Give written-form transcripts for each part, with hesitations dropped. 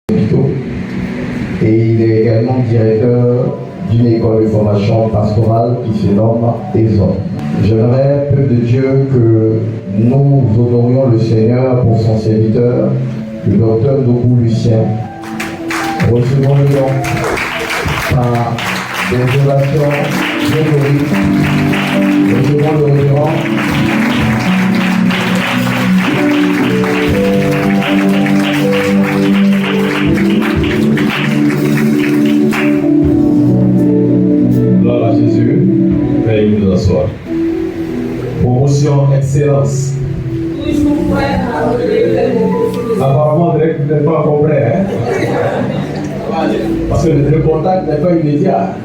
Et il est également directeur d'une école de formation pastorale qui se nomme ESOP. J'aimerais, peu de Dieu, que nous honorions le Seigneur pour son serviteur, le docteur Ndobou Lucien. Recevons-le donc par des relations théoriques. Recevons le révérend. Gloire à Jésus. Veuillez vous asseoir. Promotion excellence. Apparemment, vous n'êtes pas compris, hein? Parce que le contact n'est pas immédiat.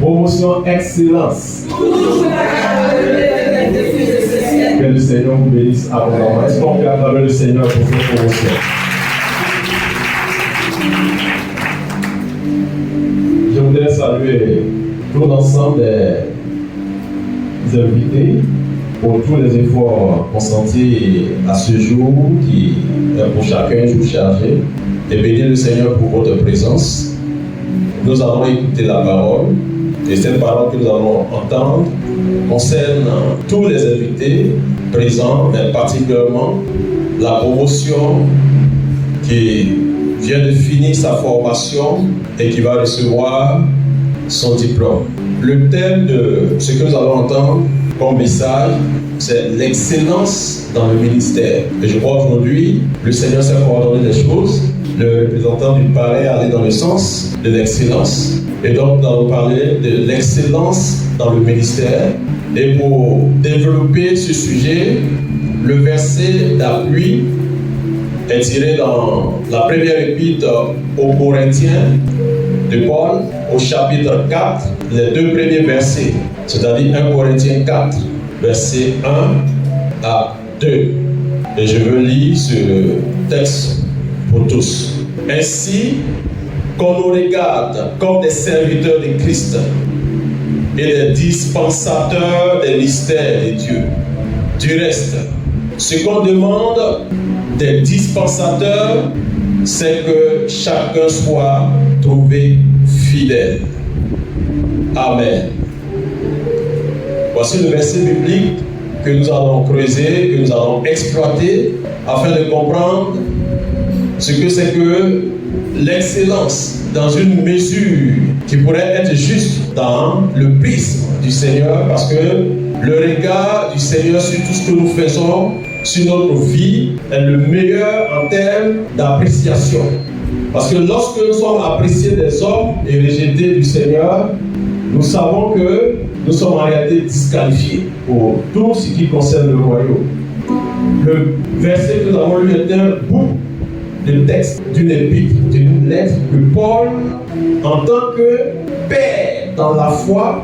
Promotion excellence. Que le Seigneur vous bénisse abondamment. Est-ce qu'on peut acclamer le Seigneur pour cette promotion? Je voudrais saluer tout l'ensemble des invités pour tous les efforts consentis à ce jour qui est pour chacun un jour chargé, et bénir le Seigneur pour votre présence. Nous allons écouter la parole, et cette parole que nous allons entendre concerne tous les invités présents, mais particulièrement la promotion qui vient de finir sa formation et qui va recevoir son diplôme. Le thème de ce que nous allons entendre comme message, c'est l'excellence dans le ministère. Et je crois aujourd'hui, le Seigneur s'est coordonné des choses. Le représentant du palais allait dans le sens de l'excellence. Et donc, nous allons parler de l'excellence dans le ministère. Et pour développer ce sujet, le verset d'appui est tiré dans la première épître aux Corinthiens de Paul, au chapitre 4, les deux premiers versets, c'est-à-dire 1 Corinthiens 4, versets 1 à 2. Et je veux lire ce texte pour tous. Ainsi qu'on nous regarde comme des serviteurs de Christ et des dispensateurs des mystères de Dieu. Du reste, ce qu'on demande des dispensateurs, c'est que chacun soit trouvé fidèle. Amen. Voici le verset biblique que nous allons creuser, que nous allons exploiter afin de comprendre ce que c'est que l'excellence dans une mesure qui pourrait être juste dans le prisme du Seigneur, parce que le regard du Seigneur sur tout ce que nous faisons, sur notre vie, est le meilleur en termes d'appréciation. Parce que lorsque nous sommes appréciés des hommes et rejetés du Seigneur, nous savons que nous sommes en réalité disqualifiés pour tout ce qui concerne le royaume. Le verset que nous avons lu est un bout de texte d'une épître, d'une lettre que Paul, en tant que père dans la foi,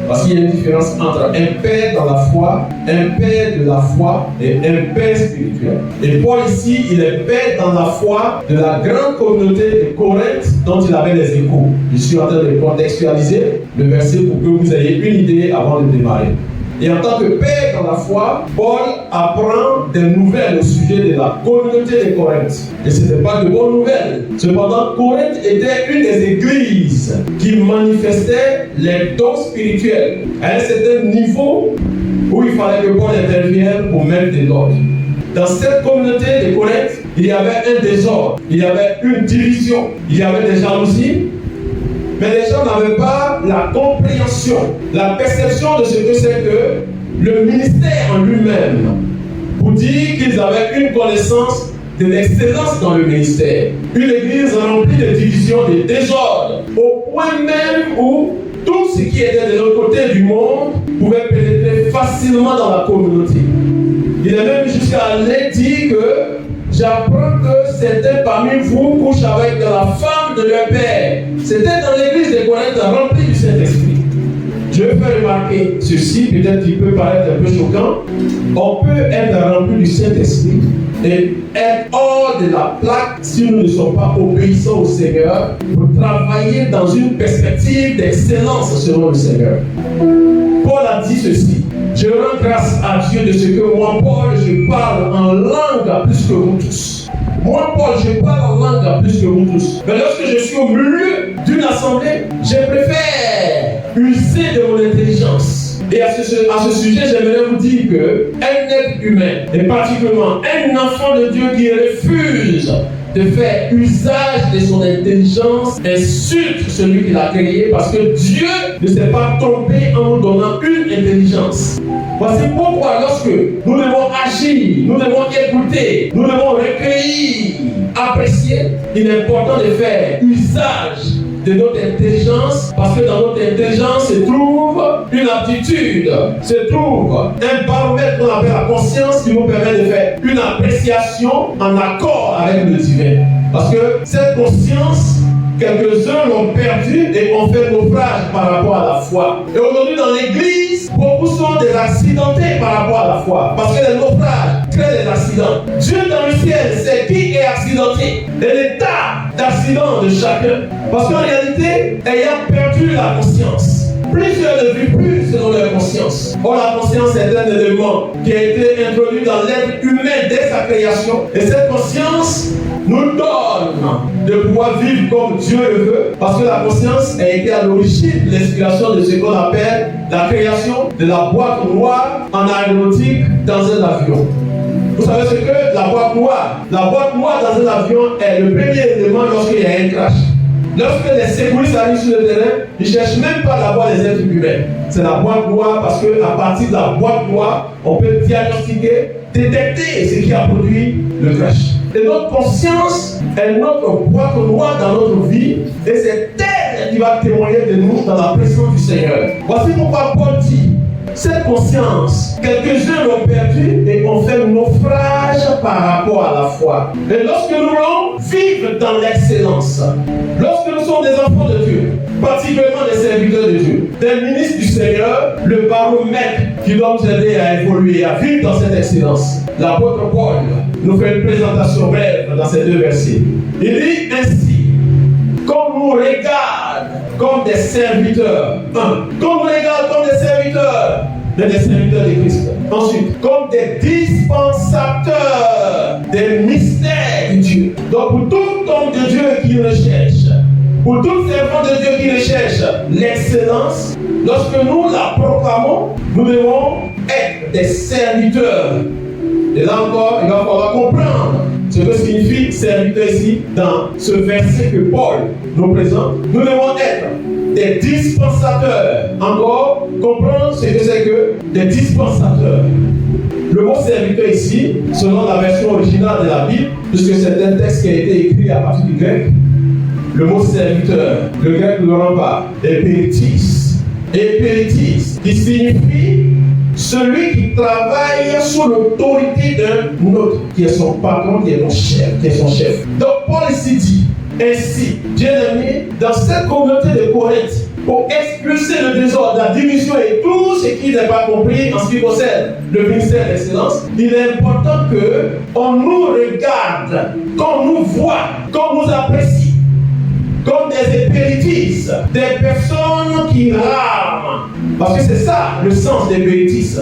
parce qu'il y a une différence entre un père dans la foi, un père de la foi et un père spirituel. Et Paul ici, il est père dans la foi de la grande communauté de Corinthe dont il avait les échos. Je suis en train de contextualiser le verset pour que vous ayez une idée avant de démarrer. Et en tant que père dans la foi, Paul apprend des nouvelles au sujet de la communauté de Corinthe. Et ce n'était pas de bonnes nouvelles. Cependant, Corinthe était une des églises qui manifestait les dons spirituels à un certain niveau où il fallait que Paul intervienne pour mettre de l'ordre. Dans cette communauté de Corinthe, il y avait un désordre, il y avait une division, il y avait des jalousies. Mais les gens n'avaient pas la compréhension, la perception de ce que c'est que le ministère en lui-même, pour dire qu'ils avaient une connaissance de l'excellence dans le ministère. Une église remplie de divisions, de désordre, au point même où tout ce qui était de l'autre côté du monde pouvait pénétrer facilement dans la communauté. Il est même jusqu'à aller dire que j'apprends que certains parmi vous couchent avec la femme de leur père. C'était dans l'église de Corinthe remplie du Saint-Esprit. Je veux faire remarquer ceci, peut-être qu'il peut paraître un peu choquant. On peut être rempli du Saint-Esprit et être hors de la plaque si nous ne sommes pas obéissants au Seigneur pour travailler dans une perspective d'excellence selon le Seigneur. Paul a dit ceci: je rends grâce à Dieu de ce que moi, Paul, je parle en langue plus que vous tous. Moi, Paul, je parle en langue plus que vous tous. Mais lorsque je suis au milieu d'une assemblée, je préfère user de mon intelligence. Et à ce sujet, j'aimerais vous dire qu'un être humain, et particulièrement un enfant de Dieu qui refuse de faire usage de son intelligence, insulte celui qui l'a créé, parce que Dieu ne s'est pas trompé en nous donnant une intelligence. Voici pourquoi lorsque nous devons agir, nous devons écouter, nous devons recueillir, apprécier, il est important de faire usage de notre intelligence, parce que dans notre intelligence se trouve une aptitude, se trouve un baromètre qu'on appelle la conscience qui nous permet de faire une appréciation en accord avec le divin. Parce que cette conscience, quelques-uns l'ont perdue et ont fait naufrage par rapport à la foi. Et aujourd'hui dans l'église, beaucoup sont des accidentés par rapport à la foi. Parce que les naufrages créent des accidents. Dieu dans le ciel sait qui est accidenté et l'état d'accident de chacun. Parce qu'en réalité, ayant perdu la conscience, plusieurs ne vivent plus selon leur conscience. Or, la conscience est un élément qui a été introduit dans l'être humain dès sa création. Et cette conscience nous donne de pouvoir vivre comme Dieu le veut, parce que la conscience a été à l'origine de l'inspiration de ce qu'on appelle la création de la boîte noire en aéronautique dans un avion. Vous savez ce que la boîte noire? La boîte noire dans un avion est le premier élément lorsqu'il y a un crash. Lorsque les secouristes arrivent sur le terrain, ils ne cherchent même pas d'abord les êtres humains. C'est la boîte noire parce qu'à partir de la boîte noire, on peut diagnostiquer, détecter ce qui a produit le crash. Et notre conscience est notre boîte noire dans notre vie et c'est elle qui va témoigner de nous dans la présence du Seigneur. Voici pourquoi Paul dit, cette conscience, quelques-uns l'ont perdue et ont fait naufrage par rapport à la foi. Et lorsque nous voulons vivre dans l'excellence, lorsque nous sommes des enfants de Dieu, particulièrement des serviteurs de Dieu, des ministres du Seigneur, le baromètre qui doit nous aider à évoluer, à vivre dans cette excellence. L'apôtre Paul nous fait une présentation brève dans ces deux versets. Il dit ainsi, qu'on nous regarde comme des serviteurs. Qu'on nous regarde comme des serviteurs, mais des serviteurs de Christ. Ensuite, comme des dispensateurs des mystères de Dieu. Donc pour tout homme de Dieu qui recherche, pour tout servant de Dieu qui recherche l'excellence, lorsque nous la proclamons, nous devons être des serviteurs. Et là encore, il va falloir comprendre ce que signifie serviteur ici dans ce verset que Paul nous présente. Nous devons être des dispensateurs. Encore, comprendre ce que c'est que des dispensateurs. Le mot serviteur ici, selon la version originale de la Bible, puisque c'est un texte qui a été écrit à partir du grec, le mot serviteur, le grec ne le rend pas, epéritis. Epéritis, qui signifie celui qui travaille sous l'autorité d'un autre, qui est son patron, qui est son chef. Donc Paul ici dit, ainsi, bien-aimé, dans cette communauté de Corinthe, pour expulser le désordre, la division et tout ce qui n'est pas compris en ce qui concerne le ministère d'excellence, il est important qu'on nous regarde, qu'on nous voit, qu'on nous apprécie comme des épéritis, des personnes qui rament. Parce que c'est ça le sens des épéritis.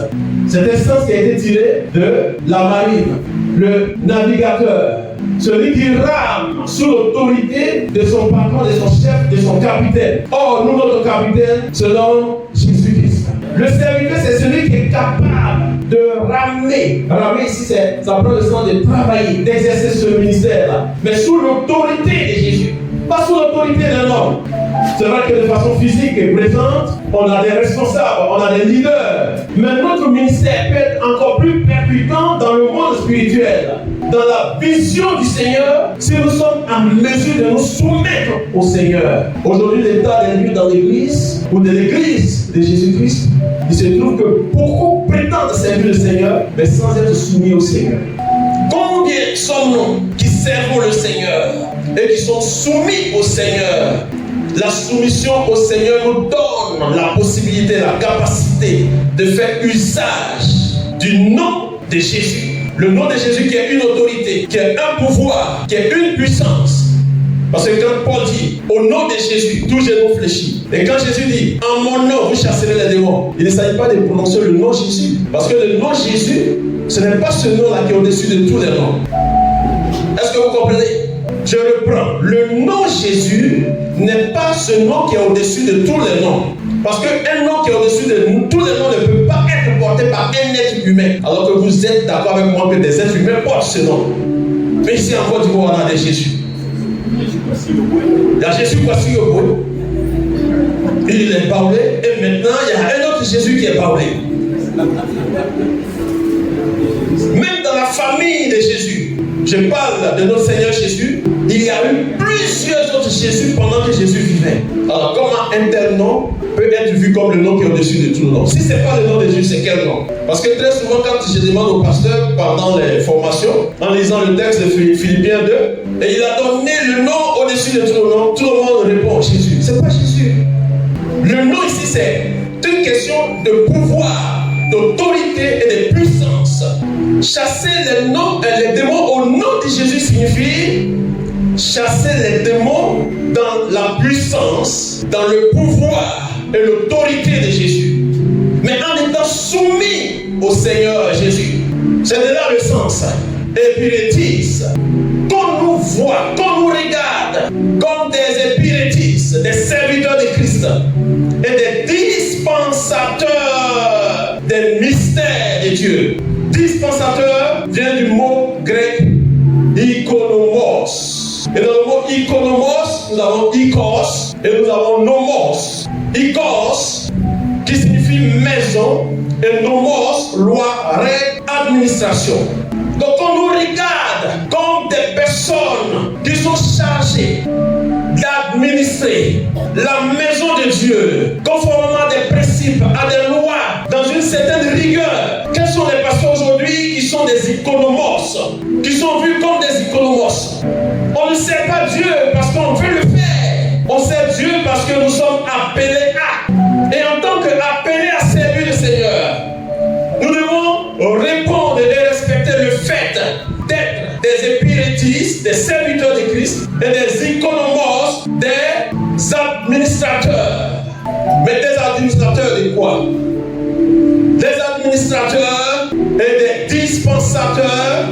C'est un sens qui a été tiré de la marine. Le navigateur, celui qui rame sous l'autorité de son patron, de son chef, de son capitaine. Or, nous, notre capitaine, selon Jésus-Christ. Le serviteur, c'est celui qui est capable de ramener. Ramener ici, ça prend le sens de travailler, d'exercer ce ministère-là. Mais sous l'autorité de Jésus. Pas sous l'autorité d'un homme. C'est vrai que de façon physique et présente, on a des responsables, on a des leaders. Mais notre ministère peut être encore plus percutant dans le monde spirituel, dans la vision du Seigneur, si nous sommes en mesure de nous soumettre au Seigneur. Aujourd'hui, l'état des lieux dans l'église, ou de l'église de Jésus-Christ, il se trouve que beaucoup prétendent servir le Seigneur, mais sans être soumis au Seigneur. Combien sommes-nous qui servons le Seigneur et qui sont soumis au Seigneur? La soumission au Seigneur nous donne la possibilité, la capacité de faire usage du nom de Jésus. Le nom de Jésus qui est une autorité, qui est un pouvoir, qui est une puissance. Parce que quand Paul dit, au nom de Jésus, tout genou fléchit. Et quand Jésus dit, en mon nom, vous chasserez les démons, il ne s'agit pas de prononcer le nom Jésus. Parce que le nom Jésus, ce n'est pas ce nom-là qui est au-dessus de tous les noms. Est-ce que appelé. Je reprends. Le nom Jésus n'est pas ce nom qui est au-dessus de tous les noms. Parce qu'un nom qui est au-dessus de tous les noms ne peut pas être porté par un être humain. Alors que vous êtes d'accord avec moi que des êtres humains portent ce nom. Mais ici en Côte d'Ivoire, on a des Jésus. Il y a Jésus Kwasi Yoko. Il est baoulé. Et maintenant, il y a un autre Jésus qui est baoulé. Même dans la famille de Jésus, je parle de notre Seigneur Jésus, il y a eu plusieurs autres Jésus pendant que Jésus vivait. Alors comment un tel nom peut être vu comme le nom qui est au-dessus de tout le nom? Si ce n'est pas le nom de Jésus, c'est quel nom? Parce que très souvent, quand je demande au pasteur pendant les formations, en lisant le texte de Philippiens 2, et il a donné le nom au-dessus de tout le nom, tout le monde répond Jésus. C'est pas Jésus. Le nom ici, c'est une question de pouvoir, d'autorité et de puissance. Chasser les démons au nom de Jésus signifie chasser les démons dans la puissance, dans le pouvoir et l'autorité de Jésus. Mais en étant soumis au Seigneur Jésus. C'est de là le sens. Épirétis. Qu'on nous voit, qu'on nous regarde comme des épirétis, des serviteurs de Christ et des dispensateurs des mystères de Dieu. Dispensateur vient du mot grec ikonomos. Et dans le mot ikonomos, nous avons ikos et nous avons nomos. Ikos qui signifie maison et nomos, loi, règle, administration. Donc on nous regarde comme des personnes qui sont chargées d'administrer la maison de Dieu conformément à des principes, à des lois, dans une certaine rigueur. Quels sont les pasteurs aujourd'hui qui sont des économos, qui sont vus comme des économos? On ne sert pas Dieu parce qu'on veut le faire. On sert Dieu parce que nous sommes appelés à. Et en tant qu'appelés à servir le Seigneur, nous devons répondre et respecter le fait d'être des épirétis, des serviteurs de Christ et des économos, des administrateurs. Mais des administrateurs de quoi? Des administrateurs et des dispensateurs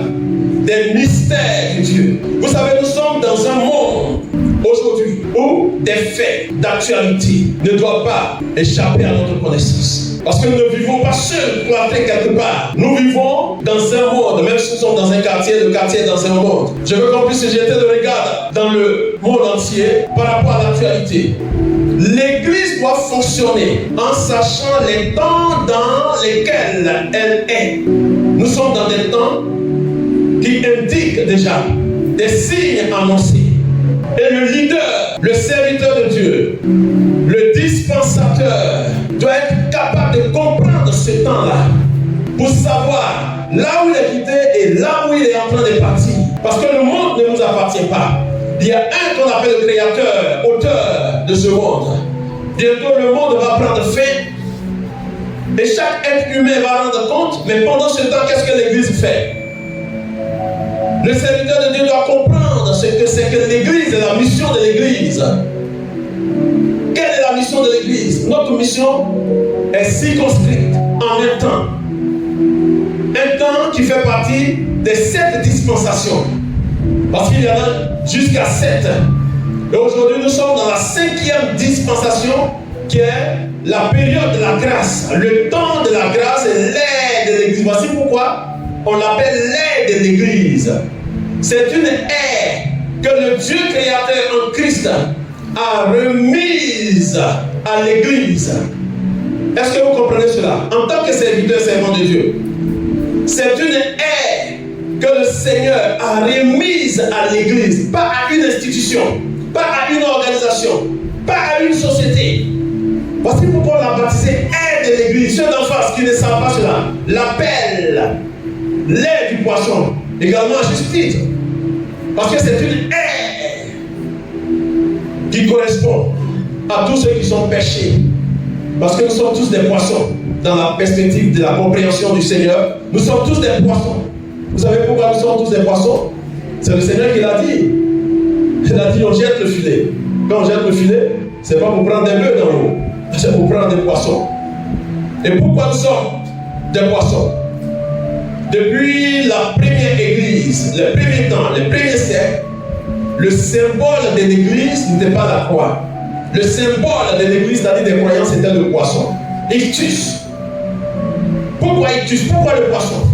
des mystères de Dieu. Vous savez, nous sommes dans un monde aujourd'hui où des faits d'actualité ne doivent pas échapper à notre connaissance. Parce que nous ne vivons pas seuls, cloîtrés quelque part. Nous vivons dans un monde, même si nous sommes dans un quartier, le quartier est dans un monde. Je veux qu'on puisse jeter le regard dans le monde entier par rapport à l'actualité. L'Église doit fonctionner en sachant les temps dans lesquels elle est. Nous sommes dans des temps qui indiquent déjà des signes annoncés. Et le leader, le serviteur de Dieu, le dispensateur, doit être capable de comprendre ce temps-là pour savoir là où il est quitté et là où il est en train de partir. Parce que le monde ne nous appartient pas. Il y a un qu'on appelle le créateur, auteur de ce monde. Bientôt le monde va prendre fin et chaque être humain va rendre compte, mais pendant ce temps, qu'est-ce que l'Église fait? Le serviteur de Dieu doit comprendre ce que c'est que l'Église et la mission de l'Église. Quelle est la mission de l'Église? Notre mission est circonscrite en un temps. Un temps qui fait partie des 7 dispensations. Parce qu'il y en a jusqu'à 7. Et aujourd'hui, nous sommes dans la 5e dispensation qui est la période de la grâce. Le temps de la grâce et l'ère de l'Église. Voici pourquoi on l'appelle l'ère de l'Église. C'est une ère que le Dieu créateur en Christ a remise à l'Église. Est-ce que vous comprenez cela? En tant que serviteur, servant de Dieu, c'est une ère que le Seigneur a remise à l'Église, pas à une institution, pas à une organisation, pas à une société. Voici pourquoi on l'a baptisé ère de l'Église. Ceux d'en face qui ne savent pas cela l'appellent l'ère du poisson, également à juste titre. Parce que c'est une ère qui correspond à tous ceux qui sont péchés. Parce que nous sommes tous des poissons. Dans la perspective de la compréhension du Seigneur, nous sommes tous des poissons. Vous savez pourquoi nous sommes tous des poissons? C'est le Seigneur qui l'a dit. Il a dit on jette le filet. Quand on jette le filet, c'est pas pour prendre des bœufs dans l'eau, c'est pour prendre des poissons. Et pourquoi nous sommes des poissons? Depuis la première église, les premiers temps, les premiers siècles, le symbole de l'église n'était pas la croix. Le symbole de l'église, c'est-à-dire des croyants, c'était le poisson. Ictus. Pourquoi ictus? Pourquoi le poisson?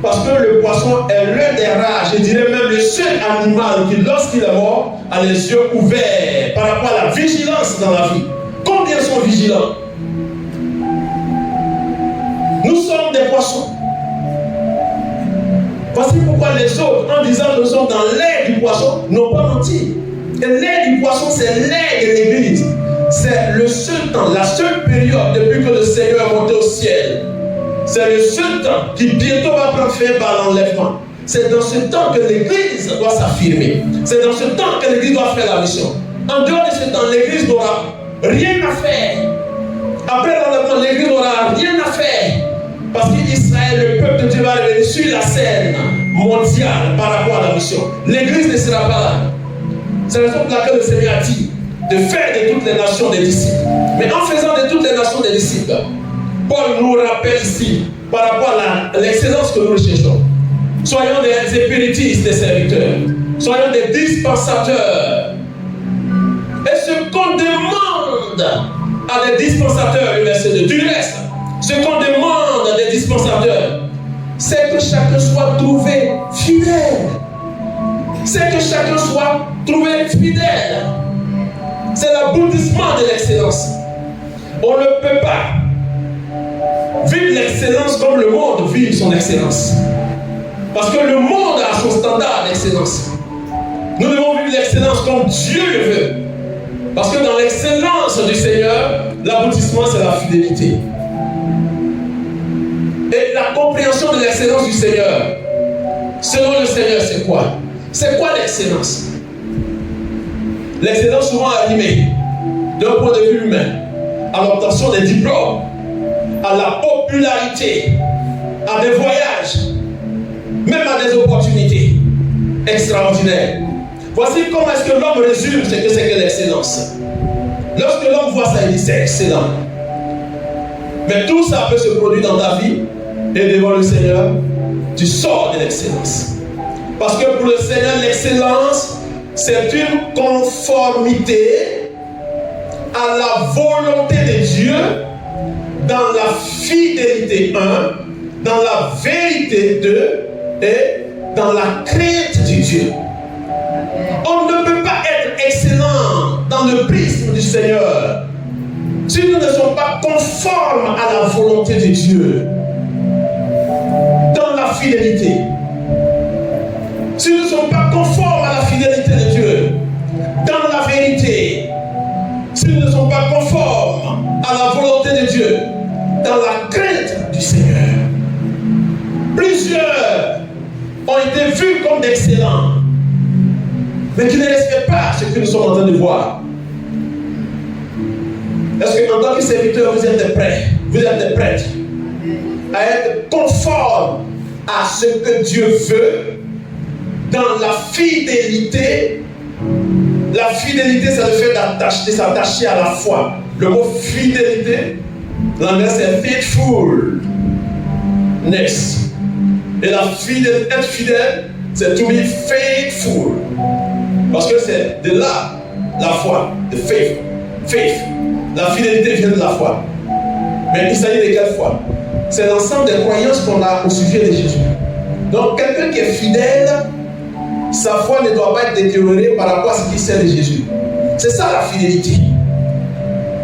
Parce que le poisson est l'un des rares, je dirais même le seul animal qui, lorsqu'il est mort, a les yeux ouverts par rapport à la vigilance dans la vie. Combien sont vigilants? Nous sommes des poissons. Voici pourquoi les autres, en disant que nous sommes dans l'air du poisson, n'ont pas menti. Et l'air du poisson, c'est l'air de l'église. C'est le seul temps, la seule période depuis que le Seigneur est monté au ciel. C'est le seul temps qui bientôt va prendre fin par l'enlèvement. C'est dans ce temps que l'église doit s'affirmer. C'est dans ce temps que l'église doit faire la mission. En dehors de ce temps, l'église n'aura rien à faire. Après l'enlèvement, l'église n'aura rien à faire. Parce qu'Israël, le peuple de Dieu, va revenir sur la scène mondiale par rapport à la mission. L'église ne sera pas là. C'est la raison pour laquelle le Seigneur a dit de faire de toutes les nations des disciples. Mais en faisant de toutes les nations des disciples, Paul nous rappelle ici, par rapport à l'excellence que nous recherchons, soyons des épéritistes, des serviteurs, soyons des dispensateurs. Et ce qu'on demande à des dispensateurs, le verset 2, du reste, ce qu'on demande à des dispensateurs, c'est que chacun soit trouvé fidèle. C'est que chacun soit trouvé fidèle. C'est l'aboutissement de l'excellence. On ne peut pas vivre l'excellence comme le monde vit son excellence. Parce que le monde a son standard d'excellence. Nous devons vivre l'excellence comme Dieu le veut. Parce que dans l'excellence du Seigneur, l'aboutissement c'est la fidélité. Et la compréhension de l'excellence du Seigneur, selon le Seigneur, c'est quoi? C'est quoi l'excellence? L'excellence souvent arrimée d'un point de vue humain à l'obtention des diplômes, à la popularité, à des voyages, même à des opportunités extraordinaires. Voici comment est-ce que l'homme résume ce que c'est que l'excellence. Lorsque l'homme voit ça, il dit c'est excellent. Mais tout ça peut se produire dans ta vie et devant le Seigneur, tu sors de l'excellence. Parce que pour le Seigneur, l'excellence, c'est une conformité à la volonté de Dieu dans la fidélité 1, dans la vérité 2 et dans la crainte du Dieu. On ne peut pas être excellent dans le prisme du Seigneur si nous ne sommes pas conformes à la volonté de Dieu dans la fidélité. Si nous ne sommes pas conformes à la fidélité de Dieu dans la vérité, si nous ne sommes pas conformes à la volonté de Dieu dans la crainte du Seigneur. Plusieurs ont été vus comme d'excellents, mais qui ne respectent pas ce que nous sommes en train de voir. Est-ce qu'en tant que serviteur, vous êtes prêts, vous êtes des prêtres à être conformes à ce que Dieu veut dans la fidélité? La fidélité, c'est le fait de s'attacher à la foi. Le mot fidélité, l'anglais c'est faithfulness. Et la fidélité, être fidèle, c'est to be faithful. Parce que c'est de là la foi, de faith. Faith. La fidélité vient de la foi. Mais il s'agit de quelle foi? C'est l'ensemble des croyances qu'on a au sujet de Jésus. Donc quelqu'un qui est fidèle, sa foi ne doit pas être détériorée par rapport à ce qu'il sait de Jésus. C'est ça la fidélité.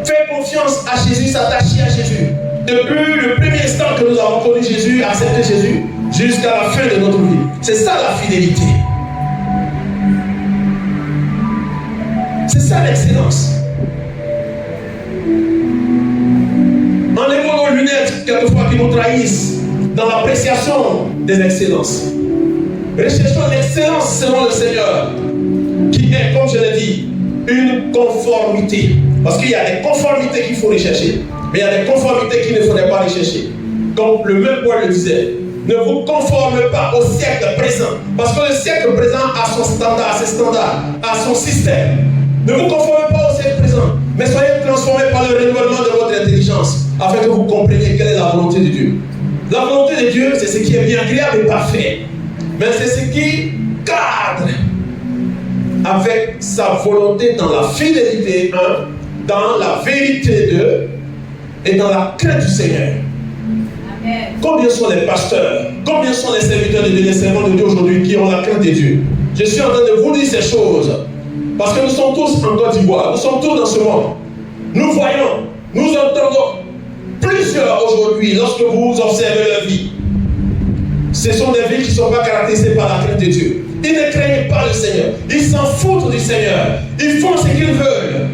Faire confiance à Jésus, s'attacher à Jésus. Depuis le premier instant que nous avons connu Jésus, accepté Jésus, jusqu'à la fin de notre vie. C'est ça la fidélité. C'est ça l'excellence. Enlevons nos lunettes, quelquefois, qui nous trahissent dans l'appréciation des excellences. Recherchons l'excellence selon le Seigneur, qui est, comme je l'ai dit, une conformité. Parce qu'il y a des conformités qu'il faut rechercher, mais il y a des conformités qu'il ne faudrait pas rechercher. Comme le même Paul le disait, ne vous conformez pas au siècle présent. Parce que le siècle présent a son standard, ses standards, a son système. Ne vous conformez pas au siècle présent, mais soyez transformés par le renouvellement de votre intelligence, afin que vous compreniez quelle est la volonté de Dieu. La volonté de Dieu, c'est ce qui est bien agréable et parfait. Mais c'est ce qui cadre avec sa volonté dans la fidélité, 1, dans la vérité, 2, et dans la crainte du Seigneur. Amen. Combien sont les pasteurs, combien sont les serviteurs de Dieu, les servants de Dieu aujourd'hui qui ont la crainte de Dieu? Je suis en train de vous dire ces choses parce que nous sommes tous en Côte d'Ivoire, nous sommes tous dans ce monde. Nous voyons, nous entendons plusieurs aujourd'hui lorsque vous observez leur vie. Ce sont des vies qui ne sont pas caractérisées par la crainte de Dieu. Ils ne craignent pas le Seigneur. Ils s'en foutent du Seigneur. Ils font ce qu'ils veulent.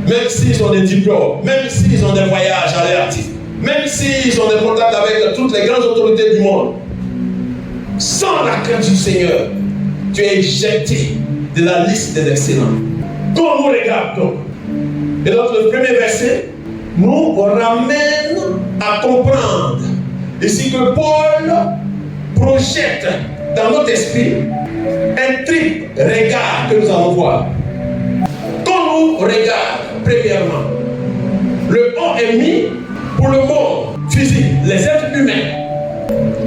Même s'ils ont des diplômes, même s'ils ont des voyages à l'air actif, même s'ils ont des contacts avec toutes les grandes autorités du monde. Sans la crainte du Seigneur, tu es éjecté de la liste des excellents. Quand nous regardons, et donc le premier verset nous ramène à comprendre ici que Paul projette dans notre esprit un triple regard que nous allons voir. Quand nous regardons, premièrement, le on est mis pour le monde physique, les êtres humains,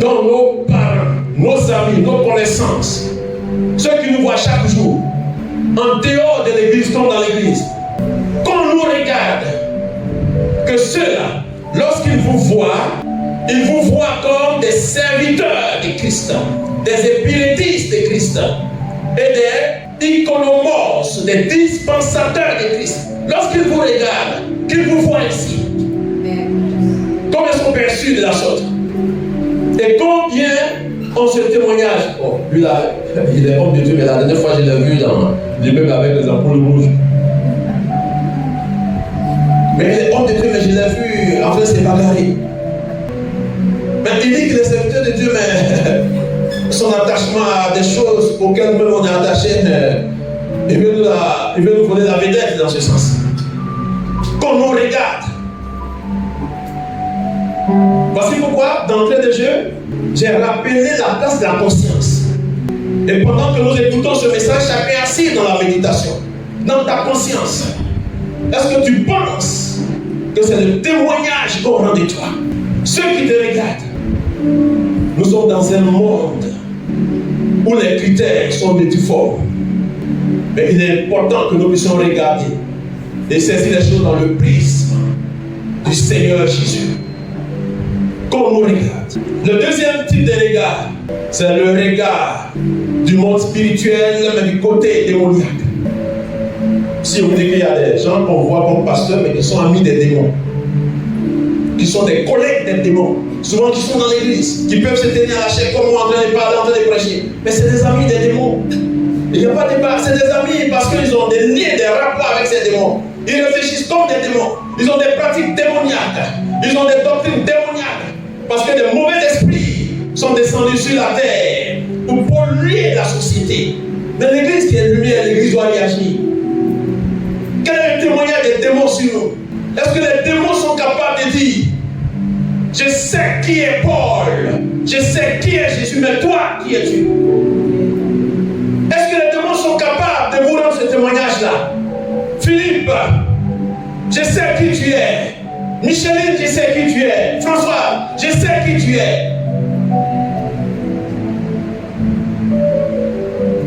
dont nos parents, nos amis, nos connaissances, ceux qui nous voient chaque jour, en dehors de l'église comme dans l'église. Quand nous regardons, que ceux-là, lorsqu'ils vous voient comme des serviteurs de Christ, des épilétistes de Christ et des iconomos, des dispensateurs de Christ. Lorsqu'ils vous regardent, qu'ils vous voient ainsi, comment ils sont perçus de la sorte? Et combien ont ce témoignage? Oh, lui là, il est homme de Dieu, mais la dernière fois je l'ai vu dans l'immeuble avec les ampoules rouges. Mais il est homme de Dieu, mais je l'ai vu en fait c'est bagarrer. Mais il dit qu'il est serviteur de Dieu, mais son attachement à des choses auxquelles même on est attaché, il veut nous donner la vedette dans ce sens. Quand on regarde, voici pourquoi, d'entrée de jeu, j'ai rappelé la place de la conscience. Et pendant que nous écoutons ce message, chacun est assis dans la méditation, dans ta conscience. Est-ce que tu penses que c'est le témoignage qu'on rend de toi? Ceux qui te regardent, nous sommes dans un monde où les critères sont multiformes. Mais il est important que nous puissions regarder et saisir les choses dans le prisme du Seigneur Jésus. Qu'on nous regarde. Le deuxième type de regard, c'est le regard du monde spirituel, mais du côté démoniaque. Si vous dites qu'il y a des gens qu'on voit comme pasteurs, mais qui sont amis des démons, qui sont des collègues des démons, souvent qui sont dans l'église, qui peuvent se tenir à la chair comme moi en train de parler, en train de prêcher, mais c'est des amis des démons. Il n'y a pas de débat, c'est des amis parce qu'ils ont des liens, des rapports avec ces démons. Ils réfléchissent comme des démons. Ils ont des pratiques démoniaques. Ils ont des doctrines démoniaques. Parce que des mauvais esprits sont descendus sur la terre pour polluer la société. Mais l'église qui est lumière, l'église doit y agir. Quel est le témoignage des démons sur nous? Est-ce que les démons sont capables de dire: je sais qui est Paul, je sais qui est Jésus, mais toi, qui es-tu? Est-ce que les démons sont capables de vous rendre ce témoignage-là? Philippe, je sais qui tu es. Micheline, je sais qui tu es. François, je sais qui tu es.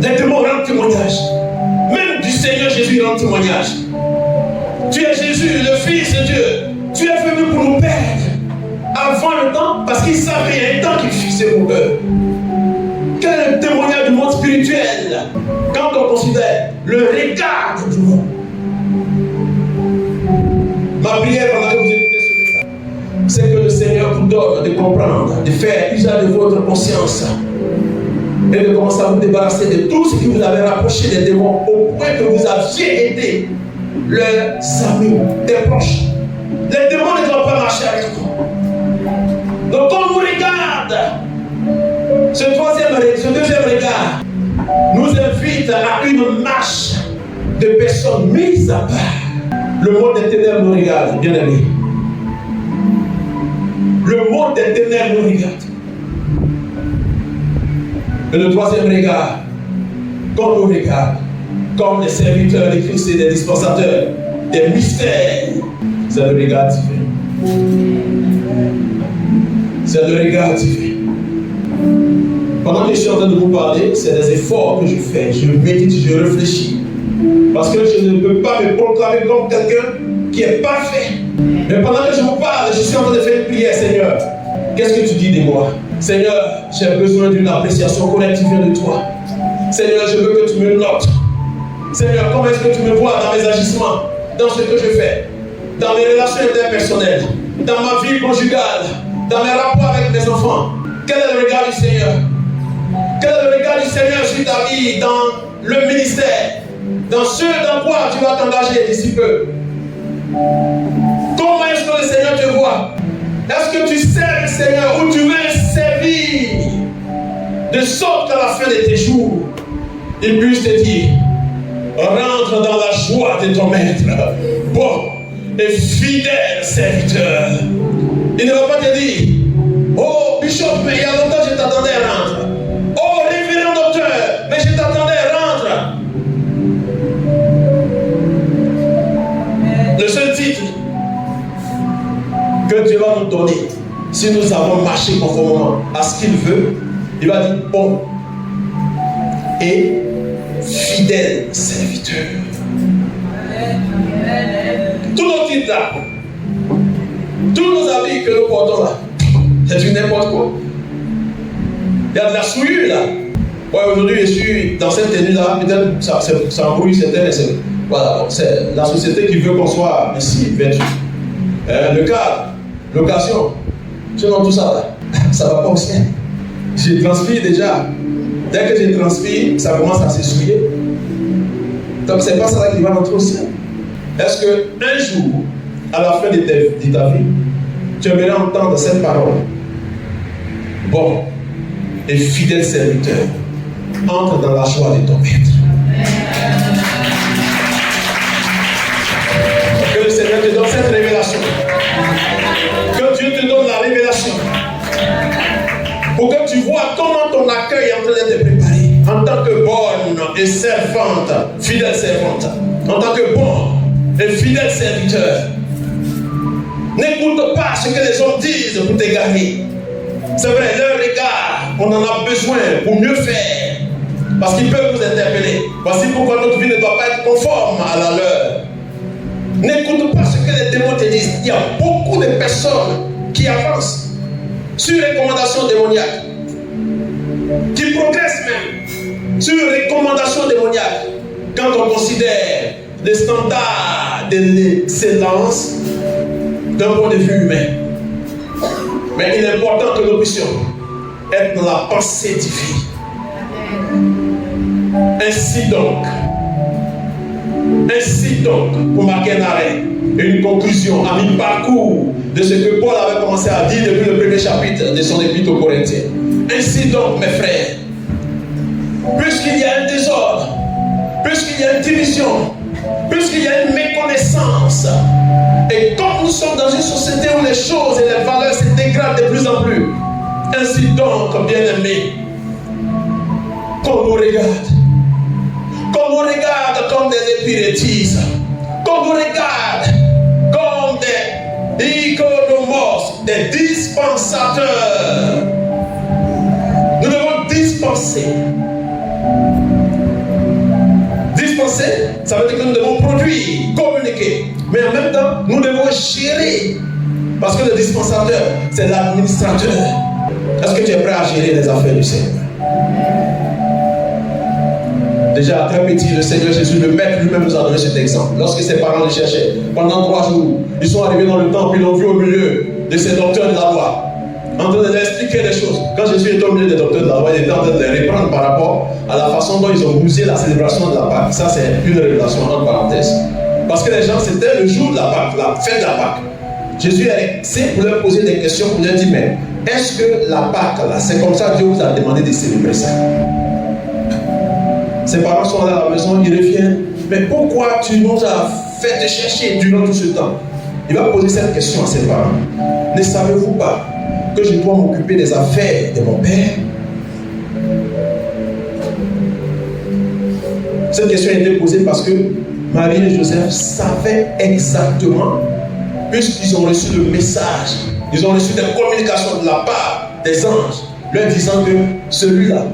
Les démons rendent témoignage. Même du Seigneur Jésus rend témoignage. Tu es Jésus, le Fils de Dieu. Tu es venu pour nous perdre avant le temps, parce qu'ils savaient qu'il y a un temps qui fixait pour eux. Quel est le témoignage du monde spirituel quand on considère le regard du monde? Ma prière pendant que vous écoutez ce message, c'est que le Seigneur vous donne de comprendre, de faire usage de votre conscience et de commencer à vous débarrasser de tout ce qui vous avait rapproché des démons au point que vous aviez été leurs amis, des proches. Les démons ne doivent pas marcher avec vous. Donc quand on vous regarde, ce deuxième regard nous invite à une marche de personnes mises à part. Le monde des ténèbres nous regarde, bien aimé. Le monde des ténèbres nous regarde. Et le troisième regard, qu'on nous regarde, comme les serviteurs de Christ et des dispensateurs, des mystères, c'est le regard divin. C'est le regard divin. Pendant que je suis en train de vous parler, c'est des efforts que je fais. Je médite, je réfléchis. Parce que je ne peux pas me proclamer comme quelqu'un qui est parfait. Mais pendant que je vous parle, je suis en train de faire une prière, Seigneur. Qu'est-ce que tu dis de moi? Seigneur, j'ai besoin d'une appréciation correcte qui vient de toi. Seigneur, je veux que tu me notes. Seigneur, comment est-ce que tu me vois dans mes agissements, dans ce que je fais, dans mes relations interpersonnelles, dans ma vie conjugale, dans mes rapports avec mes enfants? Quel est le regard du Seigneur? Quel est le regard du Seigneur sur ta vie, dans le ministère, dans ce dans quoi tu vas t'engager d'ici peu? Comment est-ce que le Seigneur te voit? Est-ce que tu sers le Seigneur ou tu veux servir de sorte qu'à la fin de tes jours, il puisse te dire, rentre dans la joie de ton maître, bon et fidèle serviteur. Il ne va pas te dire, oh Bishop, mais il y a longtemps je t'attendais, rentre. Oh révérend docteur, mais je t'attendais, rentre. Le seul titre que Dieu va nous donner, si nous avons marché conformément à ce qu'il veut, il va dire bon et fidèle serviteur. Tous nos titres là, tous nos habits que nous portons là, c'est du n'importe quoi. Il y a de la souillure là. Ouais, aujourd'hui je suis dans cette tenue là, peut-être ça embrouille certains, mais c'est voilà, c'est la société qui veut qu'on soit ici, vêtu. Le cadre, l'occasion, sinon tout ça là, ça va pas au ciel. Je transpire déjà. Dès que je transpire, ça commence à s'essuyer. Donc c'est pas ça qui va rentrer au ciel. Est-ce qu'un jour, à la fin de ta vie, tu aimerais entendre cette parole? Bon et fidèle serviteur, entre dans la joie de ton maître. Que le Seigneur te donne cette révélation. Que Dieu te donne la révélation. Pour que tu vois comment ton accueil est en train d'être préparé. En tant que bonne et servante, fidèle servante. En tant que bon et fidèle serviteur. N'écoute pas ce que les hommes disent pour t'égarer. C'est vrai, leur regard, on en a besoin pour mieux faire. Parce qu'ils peuvent nous interpeller. Voici pourquoi notre vie ne doit pas être conforme à la leur. N'écoute pas ce que les démons te disent. Il y a beaucoup de personnes qui avancent sur recommandations démoniaques, qui progressent même sur recommandations démoniaques quand on considère les standards de l'excellence d'un point de vue humain. Mais il est important que nous puissions être dans la pensée divine. Ainsi donc, pour marquer un arrêt et une conclusion à mi-parcours de ce que Paul avait commencé à dire depuis le premier chapitre de son épître aux Corinthiens. Ainsi donc, mes frères, puisqu'il y a un désordre, puisqu'il y a une division, puisqu'il y a une méconnaissance, et comme nous sommes dans une société où les choses et les valeurs se dégradent de plus en plus, ainsi donc, bien-aimés, qu'on nous regarde comme des épiritistes, qu'on nous regarde comme des économos, des dispensateurs. Nous devons dispenser. Dispenser, ça veut dire que nous devons produire, communiquer, mais en même temps, nous devons gérer. Parce que le dispensateur, c'est l'administrateur. Est-ce que tu es prêt à gérer les affaires du Seigneur? Déjà, très petit, le Seigneur Jésus, le Maître lui-même nous a donné cet exemple. Lorsque ses parents le cherchaient, pendant 3 jours, ils sont arrivés dans le temple, ils l'ont vu au milieu de ces docteurs de la loi, en train de leur expliquer les choses. Quand Jésus est au milieu des docteurs de la loi, il était en train de les reprendre par rapport à la façon dont ils ont bousillé la célébration de la Pâque. Ça, c'est une révélation entre parenthèses. Parce que les gens, c'était le jour de la Pâque, la fête de la Pâque. Jésus c'est pour leur poser des questions, pour leur dire, mais est-ce que la Pâque, là, c'est comme ça que Dieu vous a demandé de célébrer ça? Ses parents sont allés à la maison, ils reviennent. Mais pourquoi tu nous as fait te chercher durant tout ce temps? Il va poser cette question à ses parents. Ne savez-vous pas que je dois m'occuper des affaires de mon père? Cette question a été posée parce que Marie et Joseph savaient exactement, puisqu'ils ont reçu le message, ils ont reçu des communications de la part des anges, leur disant que celui-là,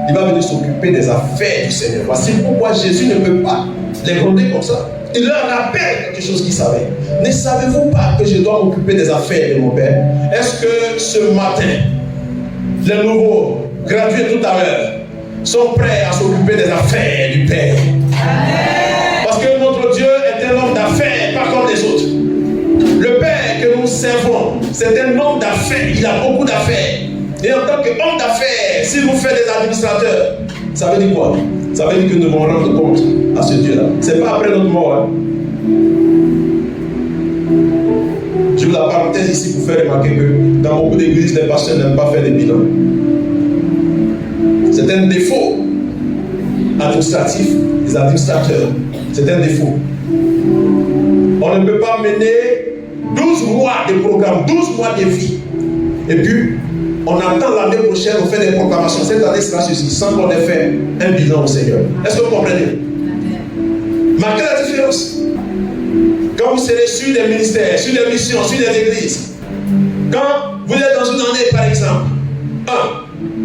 il va venir s'occuper des affaires du Seigneur. Voici pourquoi Jésus ne peut pas les gronder comme ça. Il leur rappelle quelque chose qu'ils savaient. Ne savez-vous pas que je dois m'occuper des affaires de mon Père? Est-ce que ce matin, les nouveaux gradués tout à l'heure sont prêts à s'occuper des affaires du Père? Parce que notre Dieu est un homme d'affaires, pas comme les autres. Le Père que nous servons, c'est un homme d'affaires. Il a beaucoup d'affaires. Et en tant qu'homme d'affaires, s'il nous fait des administrateurs, ça veut dire quoi? Ça veut dire que nous devons rendre compte à ce Dieu-là. C'est pas après notre mort. Hein? Je vous la parenthèse ici pour faire remarquer que dans beaucoup d'églises, les pasteurs n'aiment pas faire des bilans. C'est un défaut administratif des administrateurs. C'est un défaut. On ne peut pas mener 12 mois de programme, 12 mois de vie. Et puis, on attend l'année prochaine, on fait des proclamations. Cette année sera ceci, sans qu'on ait fait un bilan au Seigneur. Est-ce que vous comprenez? Marquez la différence. Quand vous serez sur des ministères, sur des missions, sur des églises, quand vous êtes dans une année, par exemple,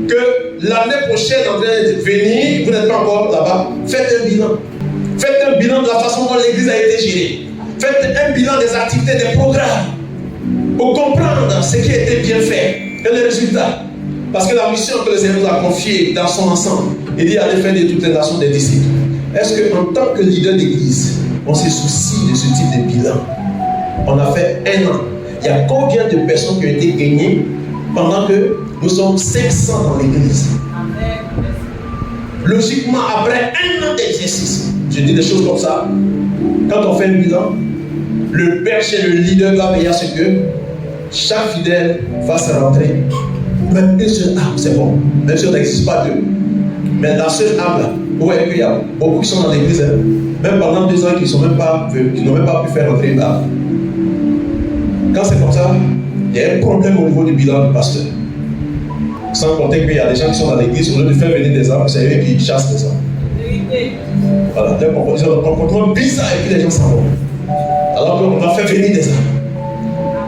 que l'année prochaine en train de venir, vous n'êtes pas encore là-bas, faites un bilan. Faites un bilan de la façon dont l'église a été gérée. Faites un bilan des activités, des programmes, pour comprendre ce qui a été bien fait. Et les résultats. Parce que la mission que le Seigneur nous a confiée dans son ensemble, il dit aller faire de toutes les nations des disciples. Est-ce qu'en tant que leader d'église, on se soucie de ce type de bilan? On a fait 1 an. Il y a combien de personnes qui ont été gagnées pendant que nous sommes 500 dans l'église? Logiquement, après 1 an d'exercice, je dis des choses comme ça, quand on fait un bilan, le berger, le leader va veiller à ce que chaque fidèle fasse rentrer même une seule âme, c'est bon. Même si on n'existe pas deux. Mais la seule âme là, vous voyez qu'il y a beaucoup qui sont dans l'église, hein, même pendant 2 ans, qui n'ont même pas pu faire rentrer une âme. Quand c'est comme ça, il y a un problème au niveau du bilan du pasteur. Sans compter qu'il y a des gens qui sont dans l'église, au lieu de faire venir des âmes, c'est eux qui chassent les âmes. Voilà, ils ont un comportement bizarre et puis les gens s'en vont. Alors qu'on a fait venir des âmes.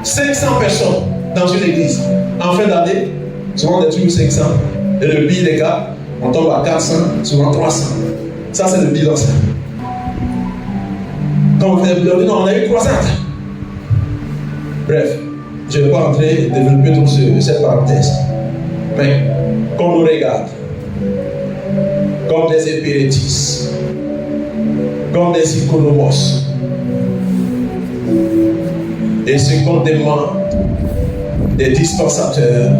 500 personnes dans une église. En fin d'année, souvent on est toujours 500. Et le pire des cas, on tombe à 400, souvent 300. Ça, c'est le bilan. Ça. Quand on fait le bilan, on a eu 300. Bref, je ne vais pas entrer et développer trop cette parenthèse. Mais, qu'on nous regarde, comme des épéritis, comme des économos, et ce qu'on demande des dispensateurs,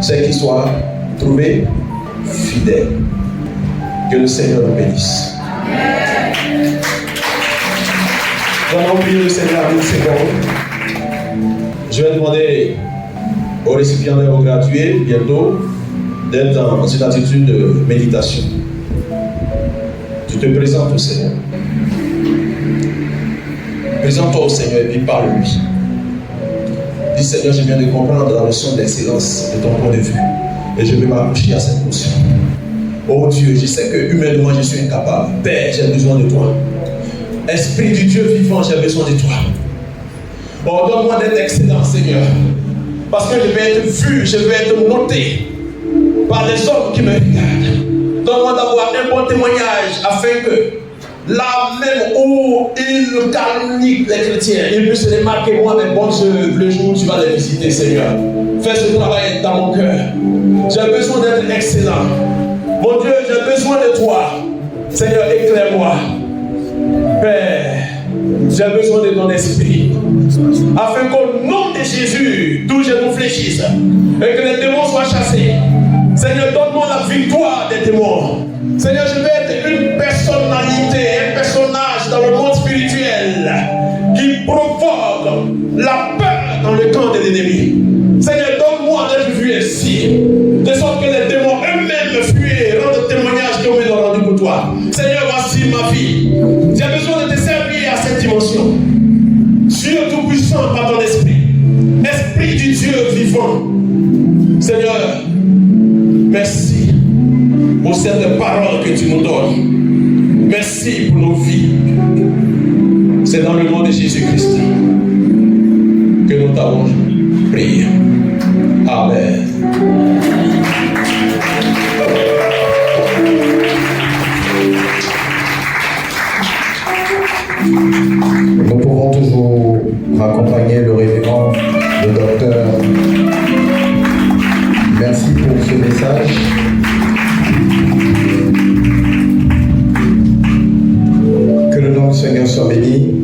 c'est qu'ils soient trouvés fidèles. Que le Seigneur nous bénisse. Nous allons prier le Seigneur une seconde. Je vais demander aux récipiendaires, aux gradués, bientôt, d'être dans une attitude de méditation. Tu te présentes au Seigneur. Présente-toi au Seigneur et puis parle-lui. Dis Seigneur, je viens de comprendre la notion d'excellence de ton point de vue. Et je vais m'accrocher à cette notion. Oh Dieu, je sais que humainement je suis incapable. Père, j'ai besoin de toi. Esprit du Dieu vivant, j'ai besoin de toi. Oh, donne-moi d'être excellent, Seigneur. Parce que je vais être vu, je vais être noté par les hommes qui me regardent. Donne-moi d'avoir un bon témoignage afin que là même où ils calomnient les chrétiens, ils puissent remarquer moi mes bonnes œuvres le jour où tu vas les visiter, Seigneur. Fais ce travail dans mon cœur. J'ai besoin d'être excellent. Mon Dieu, j'ai besoin de toi. Seigneur, éclaire-moi. Père, j'ai besoin de ton esprit. Afin qu'au nom de Jésus, tous je nous fléchisse et que les démons soient chassés. Seigneur, donne-moi la victoire des démons. Seigneur, je vais être une personnalité, un personnage dans le monde spirituel qui provoque la peur dans le camp de l'ennemi. Seigneur, donne-moi d'être vu ainsi, de sorte que les démons eux-mêmes fuient et rendent témoignage qu'ils m'ont rendu pour toi. Seigneur, voici ma vie. J'ai besoin de te servir à cette dimension. Dieu tout-puissant par ton esprit. Esprit du Dieu vivant. Seigneur, merci pour cette parole que tu nous donnes. Merci pour nos vies. C'est dans le nom de Jésus-Christ que nous t'avons prié. Amen. Nous pouvons toujours accompagner le révérend, le docteur. Merci pour ce message. Que le nom du Seigneur soit béni.